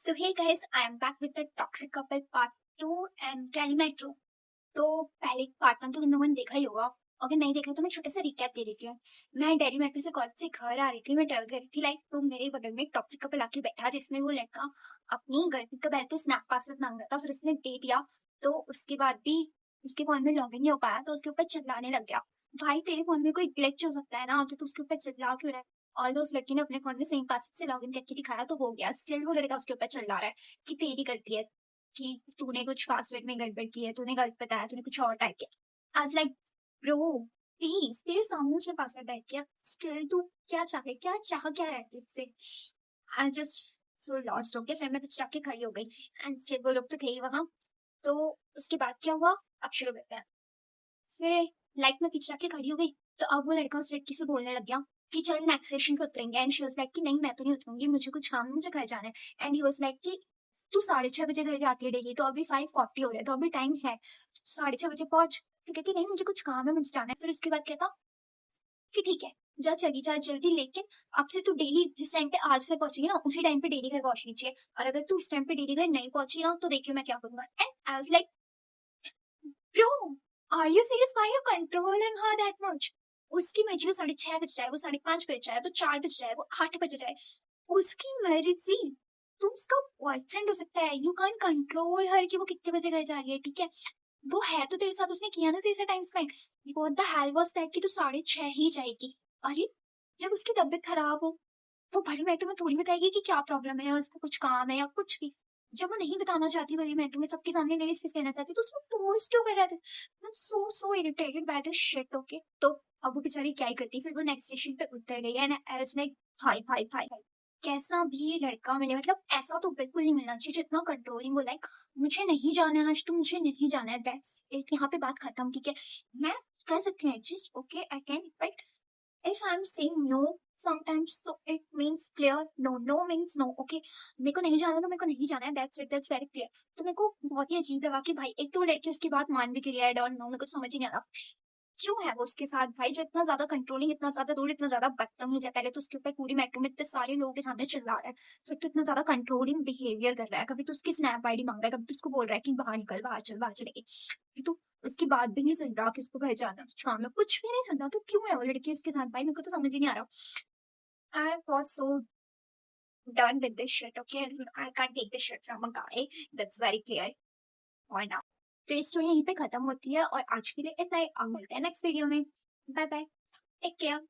So hey guys, I am back with the Toxic Couple Part 2 and Telemetro। तो पहले part 1 तो तुम लोगों ने देखा ही होगा। अगर नहीं देखा तो मैं छोटा सा रिकैप दे देती हूँ। मैं डेली मेट्रो से कॉलेज से घर आ रही थी, मैं ट्रेवल कर रही थी लाइक, तो मेरे बगल में एक टॉक्सिक कपल आके बैठा जिसमें वो लड़का अपनी गर्लफ्रेंड का पहले तो स्नैप पासवर्ड मांगा था, फिर उसने दे दिया। तो उसके बाद भी उसके फोन में लॉगिन नहीं हो पाया तो उसके ऊपर चिल्लाने लग गया। भाई तेरे फोन में कोई ग्लिच हो सकता है ना, तो तू उसके ऊपर चिल्ला क्यों रहा है? और उस लड़की ने अपने फोन में सेम पासवर्ड से लॉगिन करके दिखाया तो हो गया। स्टिल वो लड़का उसके ऊपर चिल्ला रहा है कि तेरी गलती है, कि तूने कुछ पासवर्ड में गड़बड़ की है, तूने गलत बताया, तूने कुछ और टाइप किया। आज लाइक ब्रो प्लीज, तेरे सामने उसने पासवर्ड टाइप किया, स्टिल तू क्या चाह क्या रहा है जिससे? आई जस्ट सो लॉस्ट हो गया। फिर मैं कुछ जाके खड़ी हो गई एंड स्टिल वो लोग तो थे ही वहां। तो उसके बाद क्या हुआ अब शुरू करते हैं। फिर लाइक मैं पीछे जाके खड़ी हो गई, तो अब वो लड़का उस लड़की से बोलने लग गया कि चल नेक्स्ट स्टेशन पे उतरेंगे। एंड शी वाज लाइक कि नहीं मैं तो नहीं उतरूंगी, मुझे कुछ काम है, मुझे घर जाना है। एंड ही वाज लाइक कि तू 6:30 बजे घर जाती है डेली, तो अभी 5:40 हो रहे हैं, तो अभी टाइम है, 6:30 बजे पहुंच। तो कहती नहीं मुझे कुछ काम है, मुझे जाना है। फिर उसके बाद कहता कि ठीक है जा चली जा जल्दी, लेकिन अब से तू डेली जिस टाइम पे आज घर पहुंचेगी ना उसी टाइम पे डेली घर पहुंचनी चाहिए, और अगर तू उस टाइम पे डेली घर नहीं पहुंची ना तो देखियो मैं क्या करूंगा। And I was like bro, are you serious? Why you controlling her that much? उसकी मर्जी, वो 6:30 बज जाए, वो 5:30 बज जाए, वो 4 बज जाए, वो 8 बज जाए, उसकी मर्जी। तू उसका बॉयफ्रेंड हो सकता है, यू कांट कंट्रोल हर कि वो कितने बजे घर जा रही है, ठीक है? वो है तो तेरे साथ, उसने किया ना तेरे साथ time spend. What the hell was that कि तू 6:30 ही जाएगी? अरे जब उसकी तबीयत खराब हो, वो भरी मैटर में थोड़ी बताएगी कि क्या प्रॉब्लम है, उसको कुछ काम है या कुछ भी। जब वो नहीं बताना चाहती भरी मैटर में, सबके सामने नहीं डिस्कस करना चाहती, तो उसको फोर्स क्यों कर रहा था? मैं सो irritated by this shit. Okay, तो अब वो बेचारी क्या ही करती, फिर वो नेक्स्ट स्टेशन पे उतर गई and I was like hi hi hi hi. कैसा भी ये लड़का मिले, मतलब ऐसा तो बिल्कुल नहीं मिलना चाहिए जितना कंट्रोलिंग हो। लाइक मुझे नहीं जाना है आज, तो मुझे नहीं जाना है, दैट्स इट, यहाँ पे बात खत्म, ठीक है? मैं कर सकती हूँ adjust, okay I can, but if I'm saying no sometimes, so it means clear no, no means no, okay? मेरे को नहीं जाना तो मेरे को नहीं जाना है, that's it, that's very clear। तो मेरे को बहुत ही अजीब लगा कि भाई एक तो लड़की उसकी बात मान भी करी, आई डोंट नो, मेरे को समझ ही नहीं आ रहा क्यों है वो उसके साथ। भाई जो इतना ज्यादा कंट्रोलिंग, इतना ज्यादा रूड, इतना ज्यादा बदतमीज है, पहले तो उसके ऊपर पूरी मेट्रो में इतने सारे लोगों के सामने चिल्ला रहा है, फिर तो इतना ज्यादा कंट्रोलिंग बिहेवियर कर रहा है, कभी तो उसकी स्नैप आईडी मांग रहा है, कभी तो उसको बोल रहा है कि बाहर निकल, बाहर चल, बाहर चलेगी, तो उसकी बात भी नहीं सुन रहा कि उसको घर जाना, शाम में कुछ भी नहीं सुन रहा। तो क्यों है वो लड़की उसके साथ? भाई मेरे को तो समझ ही नहीं आ रहा। I was so done with this shit, okay? I can't take this shit from a guy, that's very clear. और नाउ तो ये स्टोरी यहीं पे खत्म होती है और आज के लिए इतना ही। अब मिलते हैं नेक्स्ट वीडियो में। Bye bye, take care.